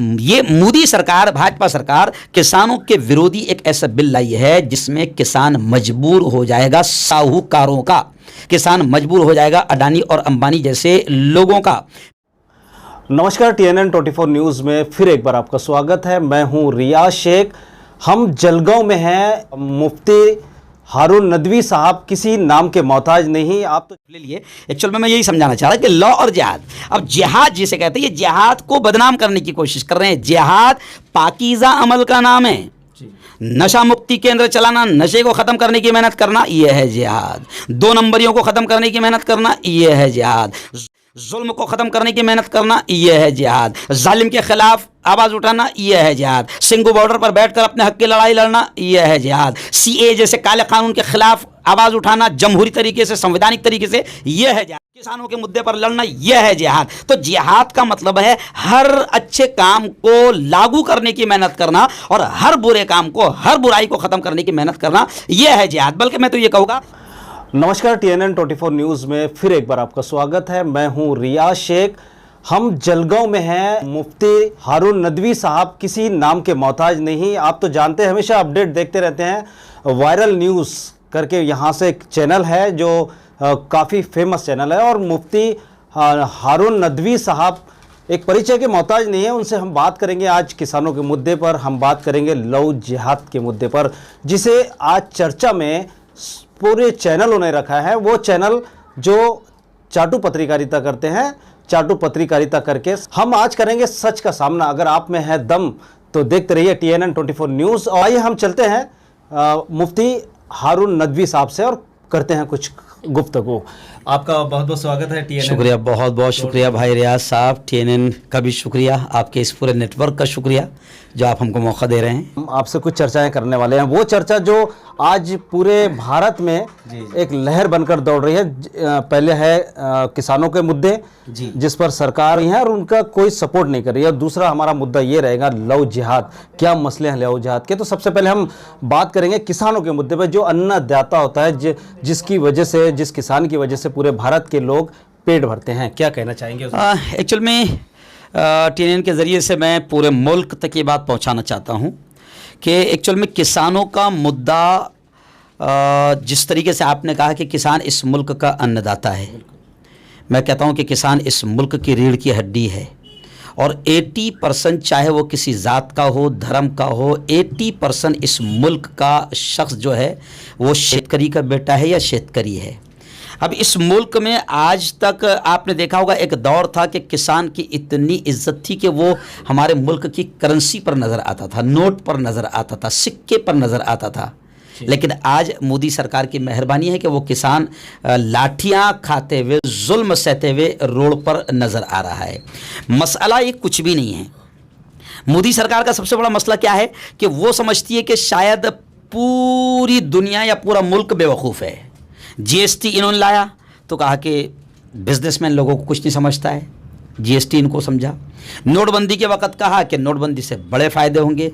ये मोदी सरकार, भाजपा सरकार किसानों के विरोधी एक ऐसा बिल लाई है जिसमें किसान मजबूर हो जाएगा साहूकारों का, किसान मजबूर हो जाएगा अडानी और अंबानी जैसे लोगों का। नमस्कार, TNN 24 न्यूज़ में फिर एक बार आपका स्वागत है। मैं हूं रियाज शेख। हम जलगांव में हैं। मुफ्ती हारून नदवी साहब किसी नाम के मोहताज नहीं। आप तो ले लिए। एक्चुअल में मैं यही समझाना चाह रहा कि लॉ और जिहाद, अब जिहाद जिसे कहते हैं, ये जिहाद को बदनाम करने की कोशिश कर रहे हैं। जिहाद पाकीज़ा अमल का नाम है। नशा मुक्ति केंद्र चलाना, नशे को खत्म करने की मेहनत करना, यह है जिहाद। 2 नंबरियों को खत्म करने की मेहनत करना, यह है जिहाद। जुल्म को खत्म करने की मेहनत करना, यह है जिहाद। जालिम के खिलाफ आवाज उठाना, यह है जिहाद। सिंगू बॉर्डर पर बैठकर अपने हक की लड़ाई लड़ना, यह है जिहाद। CA जैसे काले कानून के खिलाफ आवाज उठाना, जमहूरी तरीके से, संवैधानिक तरीके से, यह है जिहाद। किसानों के मुद्दे पर लड़ना, यह है जिहाद। तो जिहाद का मतलब है हर अच्छे काम को लागू करने की मेहनत करना और हर बुरे काम को, हर बुराई को खत्म करने की मेहनत करना, यह है जिहाद। बल्कि मैं तो ये कहूँगा। नमस्कार, TNN 24 न्यूज़ में फिर एक बार आपका स्वागत है। मैं हूं रियाज शेख। हम जलगांव में हैं। मुफ्ती हारून नदवी साहब किसी नाम के मोहताज नहीं। आप तो जानते हैं, हमेशा अपडेट देखते रहते हैं। वायरल न्यूज़ करके यहाँ से एक चैनल है जो काफ़ी फेमस चैनल है, और मुफ्ती हारून नदवी साहब एक परिचय के मोहताज नहीं है। उनसे हम बात करेंगे आज किसानों के मुद्दे पर। हम बात करेंगे लव जिहाद के मुद्दे पर, जिसे आज चर्चा में पूरे चैनलों ने रखा है। वो चैनल जो चाटू पत्रकारिता करते हैं, चाटू पत्रकारिता करके हम आज करेंगे सच का सामना। अगर आप में है दम तो देखते रहिए TNN 24 न्यूज़। और आइए हम चलते हैं मुफ्ती हारून नदवी साहब से और करते हैं कुछ गुफ्तगू। आपका बहुत बहुत स्वागत है TNN। शुक्रिया, बहुत बहुत शुक्रिया भाई रियाज साहब। TNN का भी शुक्रिया, आपके इस पूरे नेटवर्क का शुक्रिया जो आप हमको मौका दे रहे हैं। हम आपसे कुछ चर्चाएं करने वाले हैं। वो चर्चा जो आज पूरे भारत में एक लहर बनकर दौड़ रही है। पहले है किसानों के मुद्दे जिस पर सरकार है और उनका कोई सपोर्ट नहीं कर रही है। और दूसरा हमारा मुद्दा ये रहेगा लव जिहाद। क्या मसले हैं लव जिहाद के? तो सबसे पहले हम बात करेंगे किसानों के मुद्दे पर, जो अन्नदाता होता है, जिसकी वजह से, जिस किसान की वजह से पूरे भारत के लोग पेट भरते हैं। क्या कहना चाहेंगे? एक्चुअल में TNN के ज़रिए से मैं पूरे मुल्क तक ये बात पहुंचाना चाहता हूं कि एक्चुअल में किसानों का मुद्दा, जिस तरीके से आपने कहा कि किसान इस मुल्क का अन्नदाता है, मैं कहता हूं कि किसान इस मुल्क की रीढ़ की हड्डी है। और 80% चाहे वो किसी ज़ात का हो, धर्म का हो, 80% इस मुल्क का शख्स जो है वो शेतकरी का बेटा है या शेतकरी है। अब इस मुल्क में आज तक आपने देखा होगा, एक दौर था कि किसान की इतनी इज्जत थी कि वो हमारे मुल्क की करेंसी पर नज़र आता था, नोट पर नज़र आता था, सिक्के पर नज़र आता था। लेकिन आज मोदी सरकार की मेहरबानी है कि वो किसान लाठियां खाते हुए, जुल्म सहते हुए रोड पर नज़र आ रहा है। मसला ये कुछ भी नहीं है। मोदी सरकार का सबसे बड़ा मसला क्या है कि वो समझती है कि शायद पूरी दुनिया या पूरा मुल्क बेवकूफ़ है। GST इन्होंने लाया तो कहा कि बिजनेसमैन लोगों को कुछ नहीं समझता है, GST इनको समझा। नोटबंदी के वक्त कहा कि नोटबंदी से बड़े फ़ायदे होंगे,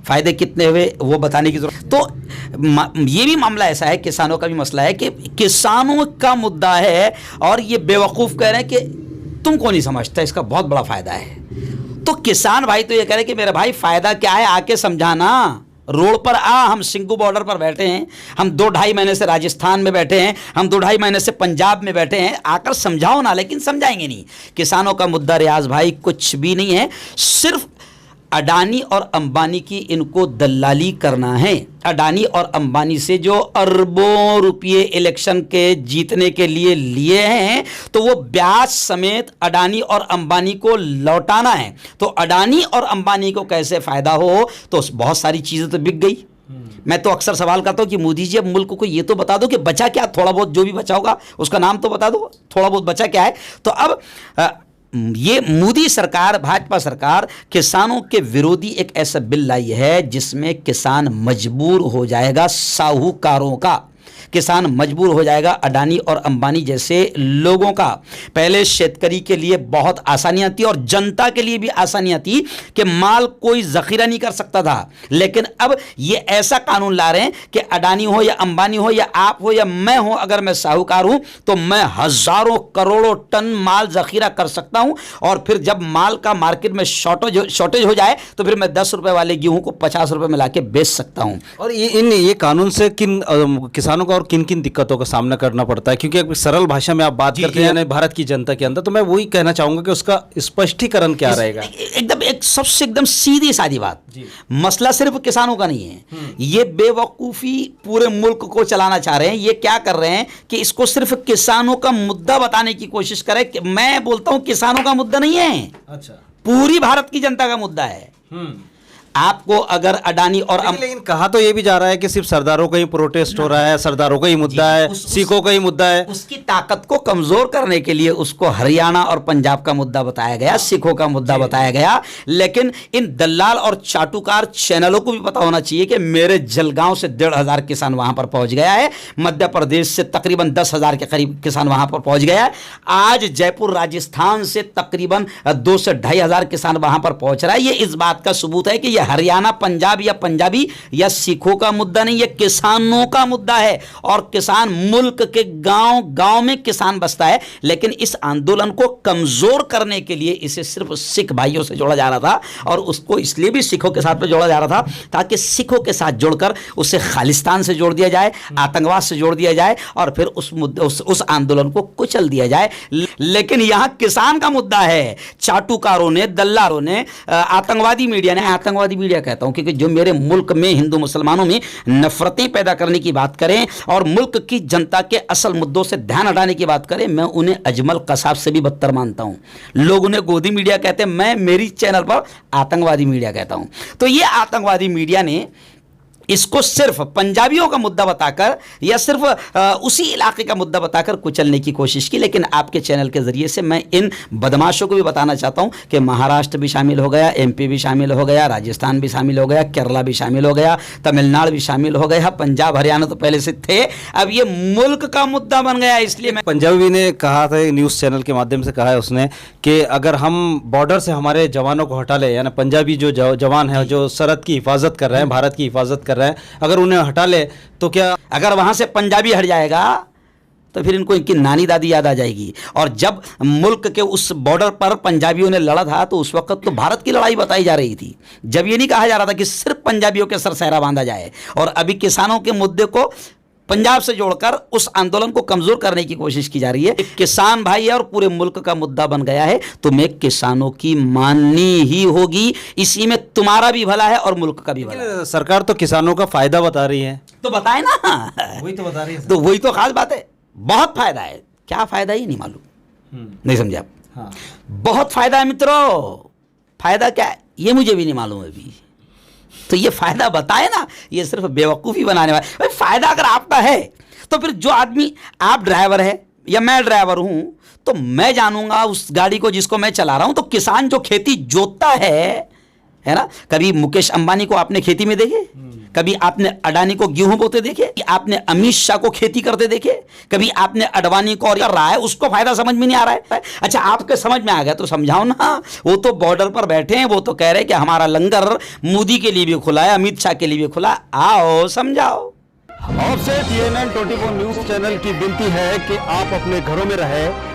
फ़ायदे कितने हुए वो बताने की ज़रूरत। तो ये भी मामला ऐसा है, किसानों का भी मसला है कि किसानों का मुद्दा है और ये बेवकूफ़ कह रहे हैं कि तुमको नहीं समझता, इसका बहुत बड़ा फ़ायदा है। तो किसान भाई तो ये कह रहे हैं कि मेरे भाई फ़ायदा क्या है, आके समझाना। रोड पर आ, हम सिंगू बॉर्डर पर बैठे हैं, हम 2-2.5 महीने से राजस्थान में बैठे हैं, हम 2-2.5 महीने से पंजाब में बैठे हैं, आकर समझाओ ना। लेकिन समझाएंगे नहीं। किसानों का मुद्दा रियाज भाई कुछ भी नहीं है, सिर्फ अडानी और अंबानी की इनको दलाली करना है। अडानी और अंबानी से जो अरबों रुपये इलेक्शन के जीतने के लिए लिए हैं, तो वो ब्याज समेत अडानी और अंबानी को लौटाना है। तो अडानी और अंबानी को कैसे फ़ायदा हो, तो बहुत सारी चीज़ें तो बिक गई। मैं तो अक्सर सवाल करता हूँ कि मोदी जी अब मुल्क को ये तो बता दो कि बचा क्या, थोड़ा बहुत जो भी बचा होगा उसका नाम तो बता दो, थोड़ा बहुत बचा क्या है। तो अब ये मोदी सरकार, भाजपा सरकार किसानों के विरोधी एक ऐसा बिल लाई है जिसमें किसान मजबूर हो जाएगा साहूकारों का, किसान मजबूर हो जाएगा अडानी और अंबानी जैसे लोगों का। पहले शेतकरी के लिए बहुत आसानियां थी और जनता के लिए भी आसानियां थी कि माल कोई जखीरा नहीं कर सकता था, लेकिन अब ये ऐसा कानून ला रहे हैं कि अडानी हो या अंबानी हो या आप हो या मैं हो, अगर मैं साहूकार हूं तो मैं हजारों करोड़ों टन माल जखीरा कर सकता हूं और फिर जब माल का मार्केट में शॉर्टेज हो जाए तो फिर मैं 10 रुपए वाले गेहूं को 50 रुपए में लाके बेच सकता हूं। और ये कानून से किन किसानों को और किन किन दिक्कतों का सामना करना पड़ता है, क्योंकि एक सरल भाषा में आप बात करते हैं यानी भारत की जनता के अंदर, तो मैं वही कहना चाहूंगा कि उसका स्पष्टीकरण क्या रहेगा। एकदम एक सबसे एकदम सीधी सादी बात, मसला सिर्फ किसानों का नहीं है, ये बेवकूफी पूरे मुल्क को चलाना चाह रहे हैं। ये क्या कर रहे हैं कि इसको सिर्फ किसानों का मुद्दा बताने की कोशिश करें। मैं बोलता हूं किसानों का मुद्दा नहीं है, अच्छा, पूरी भारत की जनता का मुद्दा है। आपको अगर अडानी और लेकिन कहा तो ये भी जा रहा है कि सिर्फ सरदारों का ही प्रोटेस्ट हो रहा है, सरदारों का ही मुद्दा है, सिखों का ही मुद्दा है। उसकी ताकत को कमजोर करने के लिए उसको हरियाणा और पंजाब का मुद्दा बताया गया, सिखों का मुद्दा बताया गया। लेकिन इन दलाल और चाटुकार चैनलों को भी पता होना चाहिए कि मेरे जलगांव से 1,500 किसान वहां पर पहुंच गया है, मध्य प्रदेश से तकरीबन 10,000 के करीब किसान वहां पर पहुंच गया है, आज जयपुर राजस्थान से तकरीबन 2 से 2,500 किसान वहां पर पहुंच रहा है। ये इस बात का सबूत है कि यह हरियाणा पंजाब या पंजाबी या सिखों का मुद्दा नहीं, ये किसानों का मुद्दा है। और किसान मुल्क के गांव गांव में किसान बसता है, लेकिन इस आंदोलन को कमजोर करने के लिए इसे सिर्फ सिख भाइयों से जोड़ा जा रहा था और उसको इसलिए भी सिखों के साथ में जोड़ा जा रहा था ताकि सिखों के साथ जोड़कर उसे खालिस्तान से जोड़ दिया जाए, आतंकवाद से जोड़ दिया जाए और फिर उस मुद्दे उस आंदोलन को कुचल दिया जाए। लेकिन यहां किसान का मुद्दा है। चाटुकारों ने, दल्लारों ने, आतंकवादी मीडिया ने, आतंकवादी मीडिया कहता हूं क्योंकि जो मेरे मुल्क में हिंदू मुसलमानों में नफरतें पैदा करने की बात करें और मुल्क की जनता के असल मुद्दों से ध्यान हटाने की बात करें, मैं उन्हें अजमल कसाब से भी बदतर मानता हूं। लोग उन्हें गोदी मीडिया कहते हैं, मैं मेरी चैनल पर आतंकवादी मीडिया कहता हूं। तो ये आतंकवादी मीडिया ने इसको सिर्फ पंजाबियों का मुद्दा बताकर या सिर्फ उसी इलाके का मुद्दा बताकर कुचलने की कोशिश की। लेकिन आपके चैनल के जरिए से मैं इन बदमाशों को भी बताना चाहता हूं कि महाराष्ट्र भी शामिल हो गया, एमपी भी शामिल हो गया, राजस्थान भी शामिल हो गया, केरला भी शामिल हो गया, तमिलनाडु भी शामिल हो गया, पंजाब हरियाणा तो पहले से थे, अब ये मुल्क का मुद्दा बन गया। इसलिए मैं पंजाबी ने कहा था, न्यूज़ चैनल के माध्यम से कहा है उसने कि अगर हम बॉर्डर से हमारे जवानों को हटा ले, यानी पंजाबी जो जवान है जो सरहद की हिफाजत कर रहे हैं, भारत की हिफाजत कर रहे हैं, अगर उन्हें हटा ले तो क्या, अगर वहां से पंजाबी हट जाएगा तो फिर इनको इनकी नानी दादी याद आ जाएगी। और जब मुल्क के उस बॉर्डर पर पंजाबियों ने लड़ा था तो उस वक्त तो भारत की लड़ाई बताई जा रही थी, जब ये नहीं कहा जा रहा था कि सिर्फ पंजाबियों के सर सहरा बांधा जाए। और अभी किसानों के मुद्दे को पंजाब से जोड़कर उस आंदोलन को कमजोर करने की कोशिश की जा रही है। एक किसान भाई है और पूरे मुल्क का मुद्दा बन गया है, तुम्हें किसानों की माननी ही होगी। इसी में तुम्हारा भी भला है और मुल्क का भी भला है। सरकार तो किसानों का फायदा बता रही है, तो बताए ना, वही तो बता रही है। तो वही तो खास बात है, बहुत फायदा है। क्या फायदा ही नहीं मालूम, नहीं समझे आप? हाँ। बहुत फायदा है मित्रों, फायदा क्या है ये मुझे भी नहीं मालूम है अभी। तो ये फायदा बताए ना, ये सिर्फ बेवकूफ़ी बनाने वाले। भाई फायदा अगर आपका है तो फिर जो आदमी, आप ड्राइवर है या मैं ड्राइवर हूं, तो मैं जानूंगा उस गाड़ी को जिसको मैं चला रहा हूं। तो किसान जो खेती जोतता है ना, कभी मुकेश अंबानी को आपने खेती में देखे? कभी आपने अडानी को गेहूं बोते देखे? आपने अमित शाह को खेती करते देखे? कभी आपने अडवाणी को और कर रहा है उसको फायदा समझ में नहीं आ रहा है? अच्छा आपके समझ में आ गया तो समझाओ ना। वो तो बॉर्डर पर बैठे हैं, वो तो कह रहे हैं कि हमारा लंगर मोदी के लिए भी खुला है, अमित शाह के लिए भी खुला, आओ समझाओ। आपसे TNN 24 न्यूज़ चैनल की विनती है कि आप अपने घरों में रहें।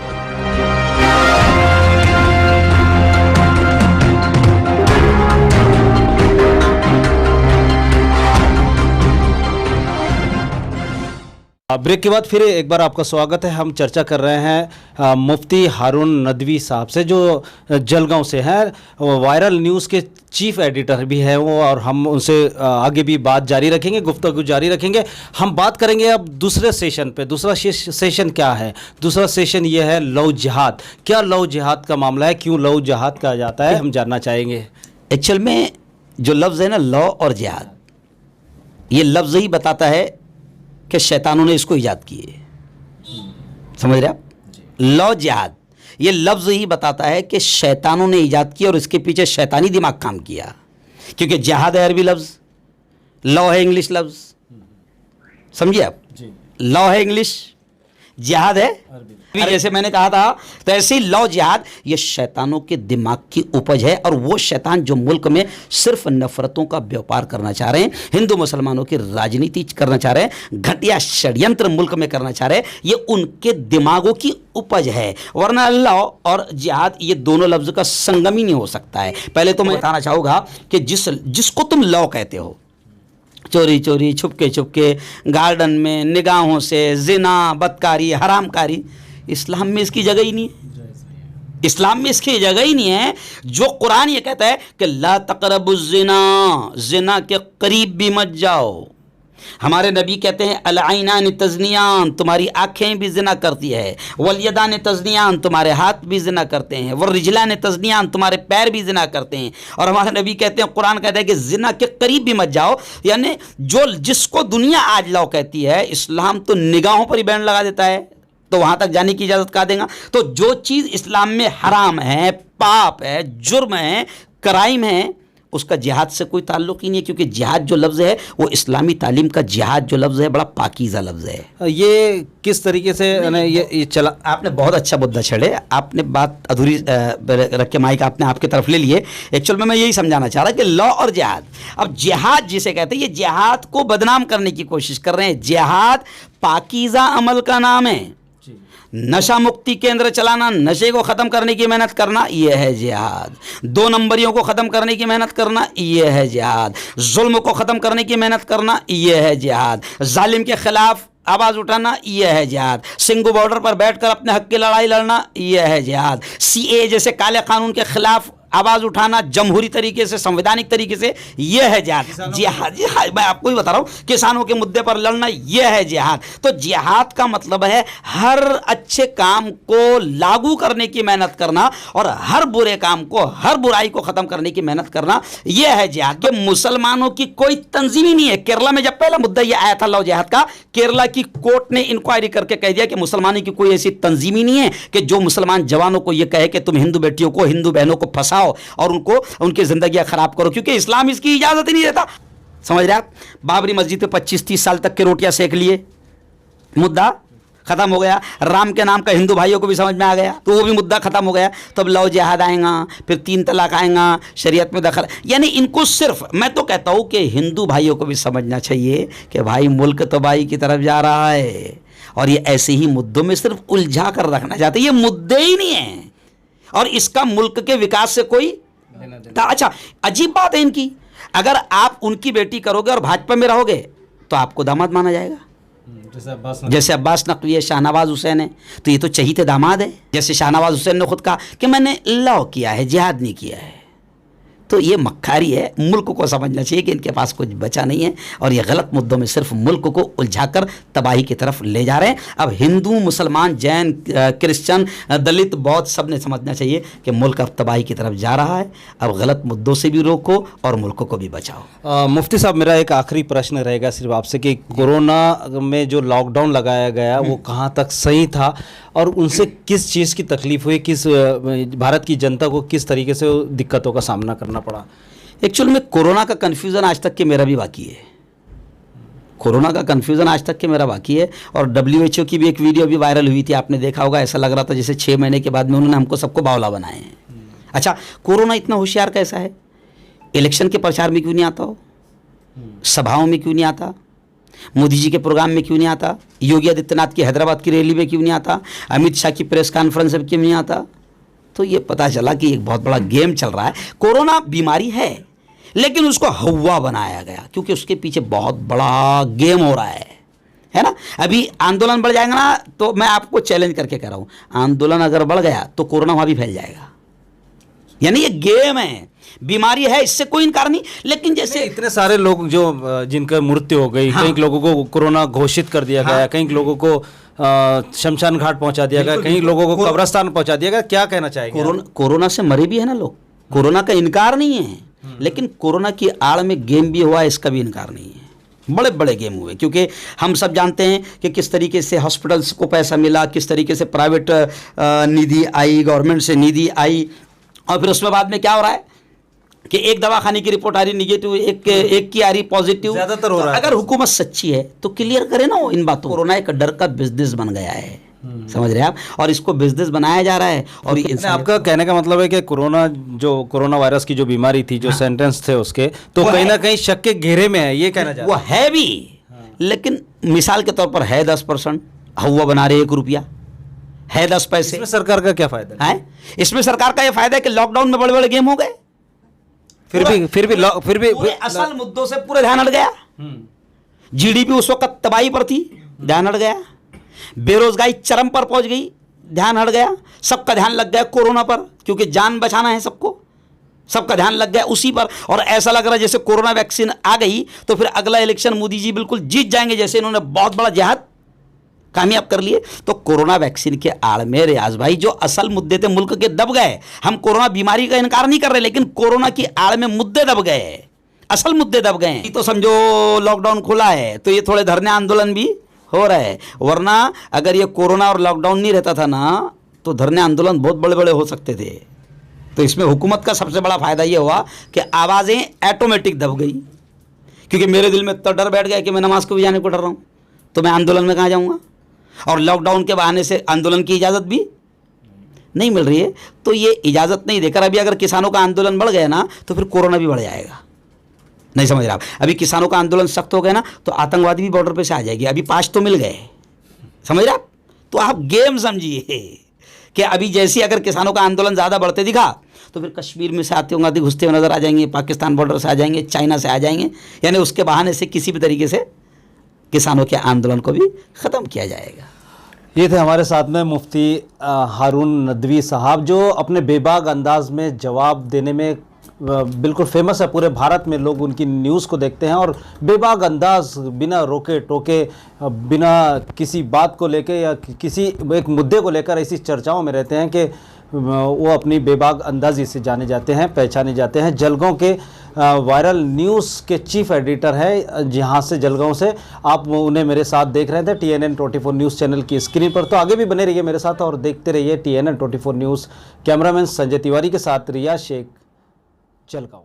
ब्रेक के बाद फिर एक बार आपका स्वागत है। हम चर्चा कर रहे हैं मुफ्ती हारून नदवी साहब से, जो जलगांव से हैं, वायरल न्यूज़ के चीफ एडिटर भी हैं वो, और हम उनसे आगे भी बात जारी रखेंगे, गुफ्तगू जारी रखेंगे। हम बात करेंगे अब दूसरे सेशन पे। दूसरा सेशन क्या है? दूसरा सेशन ये है लव जिहाद। क्या लव जिहाद का मामला है, क्यों लव जिहाद कहा जाता है, हम जानना चाहेंगे। एक्चुअल में जो लफ्ज़ है ना, लव और जिहाद, ये लफ्ज़ ही बताता है कि शैतानों ने इसको ईजाद किए। समझ रहे आप? लव जिहाद ये लफ्ज़ ही बताता है कि शैतानों ने ईजाद किया और इसके पीछे शैतानी दिमाग काम किया। क्योंकि जिहाद है अरबी लफ्ज़, लव है इंग्लिश लफ्ज़, समझिए आप? लॉ है इंग्लिश, जिहाद है अभी जैसे मैंने कहा था, तो ऐसे ही लॉ जिहाद ये शैतानों के दिमाग की उपज है। और वो शैतान जो मुल्क में सिर्फ नफरतों का व्यापार करना चाह रहे हैं, हिंदू मुसलमानों की राजनीति करना चाह रहे हैं, घटिया षड्यंत्र मुल्क में करना चाह रहे हैं, ये उनके दिमागों की उपज है। वरना लॉ और जिहाद ये दोनों लफ्ज़ का संगम ही नहीं हो सकता है। पहले तो मैं बताना चाहूँगा कि जिसको तुम लॉ कहते हो, चोरी चोरी, छुपके छुपके, गार्डन में, निगाहों से, जिना, बदकारी, हरामकारी, इस्लाम में इसकी जगह ही नहीं है। इस्लाम में इसकी जगह ही नहीं है। जो कुरान ये कहता है कि ला तक़रबुज़्ज़िना, जिना के करीब भी मत जाओ। हमारे नबी कहते हैं अल-आइनान तज़नियान, तुम्हारी आँखें भी जिना करती है, वल-यदान तज़नियान, तुम्हारे हाथ भी जिना करते हैं, वल-रिजलान तज़नियान, तुम्हारे पैर भी जिना करते हैं। और हमारे नबी कहते हैं, कुरान कहता है कि जिना के करीब भी मत जाओ। यानी जिसको दुनिया आज लॉ कहती है, इस्लाम तो निगाहों पर ही बैन लगा देता है, तो वहाँ तक जाने की इजाज़त कहाँ देगा। तो जो चीज़ इस्लाम में हराम है, पाप है, जुर्म है, क्राइम है, उसका जिहाद से कोई ताल्लुक़ ही नहीं है, क्योंकि जिहाद जो लफ्ज़ है वो इस्लामी तालीम का जिहाद जो लफ्ज़ है बड़ा पाकीज़ा लफ्ज़ है। ये किस तरीके से ये चला? आपने बहुत अच्छा मुद्दा छेड़े, आपने बात अधूरी रख के माइक आपने आपकी तरफ ले लिए। एक्चुअल में मैं यही समझाना चाह रहा कि लॉ और जिहाद, अब जिहाद जिसे कहते हैं, ये जिहाद को बदनाम करने की कोशिश कर रहे हैं। जिहाद पाकीज़ा अमल का नाम है। नशा मुक्ति केंद्र चलाना, नशे को ख़त्म करने की मेहनत करना, यह है जिहाद। 2 नंबरियों को ख़त्म करने की मेहनत करना, यह है जिहाद। जुल्म को ख़त्म करने की मेहनत करना, यह है जिहाद। जालिम के ख़िलाफ़ आवाज़ उठाना, यह है जिहाद। सिंगू बॉर्डर पर बैठकर अपने हक़ की लड़ाई लड़ना, यह है जिहाद। CA जैसे काले कानून के ख़िलाफ़ आवाज़ उठाना जमहूरी तरीके से, संवैधानिक तरीके से, यह है जिहाद। जिहाद मैं आपको ही बता रहा हूँ, किसानों के मुद्दे पर लड़ना, यह है जिहाद। तो जिहाद का मतलब है हर अच्छे काम को लागू करने की मेहनत करना और हर बुरे काम को, हर बुराई को ख़त्म करने की मेहनत करना, यह है जिहाद। तो मुसलमानों की कोई तंजीम ही नहीं है। केरला में जब पहला मुद्दा यह आया था लॉ जिहाद का, केरला की कोर्ट ने इंक्वायरी करके कह दिया कि मुसलमानों की कोई ऐसी तंजीम ही नहीं है कि जो मुसलमान जवानों को यह कहे कि तुम हिंदू बेटियों को, हिंदू बहनों को फंसा और उनको उनकी जिंदगियां खराब करो, क्योंकि इस्लाम इसकी इजाजत ही नहीं देता। समझ रहे आप? बाबरी मस्जिद पे 25-30 साल तक के रोटियां सेक लिए, मुद्दा खत्म हो गया। राम के नाम का हिंदू भाइयों को भी समझ में आ गया, तो वो भी मुद्दा खत्म हो गया। तो अब लव जिहाद आएगा, फिर 3 तलाक आएगा, शरीयत में दखल। यानी इनको सिर्फ, मैं तो कहता हूं कि हिंदू भाइयों को भी समझना चाहिए कि भाई मुल्क तबाही की तरफ जा रहा है, और ये ऐसे ही मुद्दों में सिर्फ उलझा कर रखना चाहते हैं। ये मुद्दे ही नहीं है और इसका मुल्क के विकास से कोई अच्छा, अजीब बात है इनकी। अगर आप उनकी बेटी करोगे और भाजपा में रहोगे तो आपको दामाद माना जाएगा। जैसे अब्बास नकवी है, शाहनवाज हुसैन है, तो ये तो चहीते दामाद है। जैसे शाहनवाज हुसैन ने खुद कहा कि मैंने लॉ किया है, जिहाद नहीं किया है। तो ये मक्खारी है। मुल्क को समझना चाहिए कि इनके पास कुछ बचा नहीं है और ये गलत मुद्दों में सिर्फ मुल्क को उलझाकर तबाही की तरफ ले जा रहे हैं। अब हिंदू, मुसलमान, जैन, क्रिश्चियन, दलित, बौद्ध, सब ने समझना चाहिए कि मुल्क अब तबाही की तरफ जा रहा है। अब गलत मुद्दों से भी रोको और मुल्क को भी बचाओ। मुफ्ती साहब, मेरा एक आखिरी प्रश्न रहेगा सिर्फ आपसे कि कोरोना में जो लॉकडाउन लगाया गया वो कहाँ तक सही था और उनसे किस चीज़ की तकलीफ हुई, किस भारत की जनता को किस तरीके से दिक्कतों का सामना करना पड़ा? एक्चुअल में कोरोना का कन्फ्यूज़न आज तक के मेरा भी बाकी है। कोरोना का कन्फ्यूज़न आज तक के मेरा बाकी है। और WHO की भी एक वीडियो भी वायरल हुई थी, आपने देखा होगा। ऐसा लग रहा था जैसे 6 महीने के बाद में उन्होंने हमको सबको बावला बनाए हैं। अच्छा, कोरोना इतना होशियार कैसा है? इलेक्शन के प्रचार में क्यों नहीं आता हो? सभाओं में क्यों नहीं आता? मोदी जी के प्रोग्राम में क्यों नहीं आता? योगी आदित्यनाथ की हैदराबाद की रैली में क्यों नहीं आता? अमित शाह की प्रेस कॉन्फ्रेंस में क्यों नहीं आता? तो ये पता चला कि एक बहुत बड़ा गेम चल रहा है। कोरोना बीमारी है लेकिन उसको हवा बनाया गया, क्योंकि उसके पीछे बहुत बड़ा गेम हो रहा है ना। अभी आंदोलन बढ़ जाएगा ना, तो मैं आपको चैलेंज करके कह रहा हूँ, आंदोलन अगर बढ़ गया तो कोरोना वहाँ भी फैल जाएगा। यानी ये गेम है, बीमारी है, इससे कोई इनकार नहीं। लेकिन जैसे इतने सारे लोग जो जिनका मृत्यु हो गई, कई लोगों को कोरोना घोषित कर दिया गया, कई लोगों को शमशान घाट पहुंचा दिया गया, कई लोगों को कब्रिस्तान पहुंचा दिया गया। क्या कहना चाहेंगे? कोरोना से मरे भी है ना लोग, कोरोना का इनकार नहीं है, लेकिन कोरोना की आड़ में गेम भी हुआ, इसका भी इनकार नहीं है। बड़े बड़े गेम हुए, क्योंकि हम सब जानते हैं कि किस तरीके से हॉस्पिटल्स को पैसा मिला, किस तरीके से प्राइवेट निधि आई, गवर्नमेंट से निधि आई, और फिर उसमें बाद में क्या हो रहा है, कि एक दवा खाने की रिपोर्ट आ रही निगेटिव, एक की आ रही पॉजिटिव, ज्यादातर हो रहा है। अगर हुकूमत सच्ची है तो क्लियर करे ना वो इन बातों। कोरोना एक डर का बिजनेस बन गया है, समझ रहे हैं आप, और इसको बिजनेस बनाया जा रहा है। और आपका कहने का मतलब है कि कोरोना वायरस की जो बीमारी थी, जो सेंटेंस थे उसके, तो कहीं ना कहीं शक के घेरे में है, ये कहना चाह वो है भी, लेकिन मिसाल के तौर पर है 10%, हुआ बना रहे 1 रुपया, है 10 पैसे। इसमें सरकार का क्या फायदा है? इसमें सरकार का ये फायदा है कि लॉकडाउन में बड़े बड़े गेम हो गए, फिर भी पूरे असल मुद्दों से पूरे ध्यान हट गया। जीडीपी उस वक्त तबाही पर थी, ध्यान हट गया। बेरोजगारी चरम पर पहुंच गई, ध्यान हट गया। सबका ध्यान लग गया कोरोना पर, क्योंकि जान बचाना है सबको, सबका ध्यान लग गया उसी पर। और ऐसा लग रहा है जैसे कोरोना वैक्सीन आ गई तो फिर अगला इलेक्शन मोदी जी बिल्कुल जीत जाएंगे, जैसे इन्होंने बहुत बड़ा जिहाद कामयाब कर लिए। तो कोरोना वैक्सीन के आड़ में रियाज भाई जो असल मुद्दे थे मुल्क के दब गए। हम कोरोना बीमारी का इनकार नहीं कर रहे, लेकिन कोरोना की आड़ में मुद्दे दब गए, असल मुद्दे दब गए। तो समझो लॉकडाउन खुला है तो ये थोड़े धरने आंदोलन भी हो रहा है, वरना अगर ये कोरोना और लॉकडाउन नहीं रहता था ना तो धरने आंदोलन बहुत बड़े बड़े हो सकते थे। तो इसमें हुकूमत का सबसे बड़ा फायदा ये हुआ कि आवाज़ें ऑटोमेटिक दब गई, क्योंकि मेरे दिल में तो डर बैठ गया कि मैं नमाज को भी जाने को डर रहा हूँ, तो मैं आंदोलन में कहाँ जाऊँगा। और लॉकडाउन के बहाने से आंदोलन की इजाज़त भी नहीं मिल रही है, तो ये इजाज़त नहीं देकर अभी अगर किसानों का आंदोलन बढ़ गया ना तो फिर कोरोना भी बढ़ जाएगा। नहीं समझ रहे आप? अभी किसानों का आंदोलन सख्त हो गया ना तो आतंकवादी भी बॉर्डर पे से आ जाएगी। अभी 5 तो मिल गए, समझ रहे आप? तो आप गेम समझिए कि अभी जैसी अगर किसानों का आंदोलन ज़्यादा बढ़ते दिखा तो फिर कश्मीर में से आतंकवादी घुसते हुए नजर आ जाएंगे, पाकिस्तान बॉर्डर से आ जाएंगे, चाइना से आ जाएंगे, यानी उसके बहाने से किसी भी तरीके से किसानों के आंदोलन को भी ख़त्म किया जाएगा। ये थे हमारे साथ में मुफ्ती हारून नदवी साहब, जो अपने बेबाक अंदाज में जवाब देने में बिल्कुल फेमस है। पूरे भारत में लोग उनकी न्यूज़ को देखते हैं और बेबाक अंदाज, बिना रोके टोके, बिना किसी बात को लेके या किसी एक मुद्दे को लेकर ऐसी चर्चाओं में रहते हैं कि वो अपनी बेबाक अंदाजी से जाने जाते हैं, पहचाने जाते हैं। जलगांव के वायरल न्यूज़ के चीफ एडिटर है, जहां से जलगांव से आप उन्हें मेरे साथ देख रहे थे TNN 24 न्यूज़ चैनल की स्क्रीन पर। तो आगे भी बने रहिए मेरे साथ और देखते रहिए TNN 24 news. Cameraman Sanjay Tiwari के साथ रियाज शेख, जलगांव।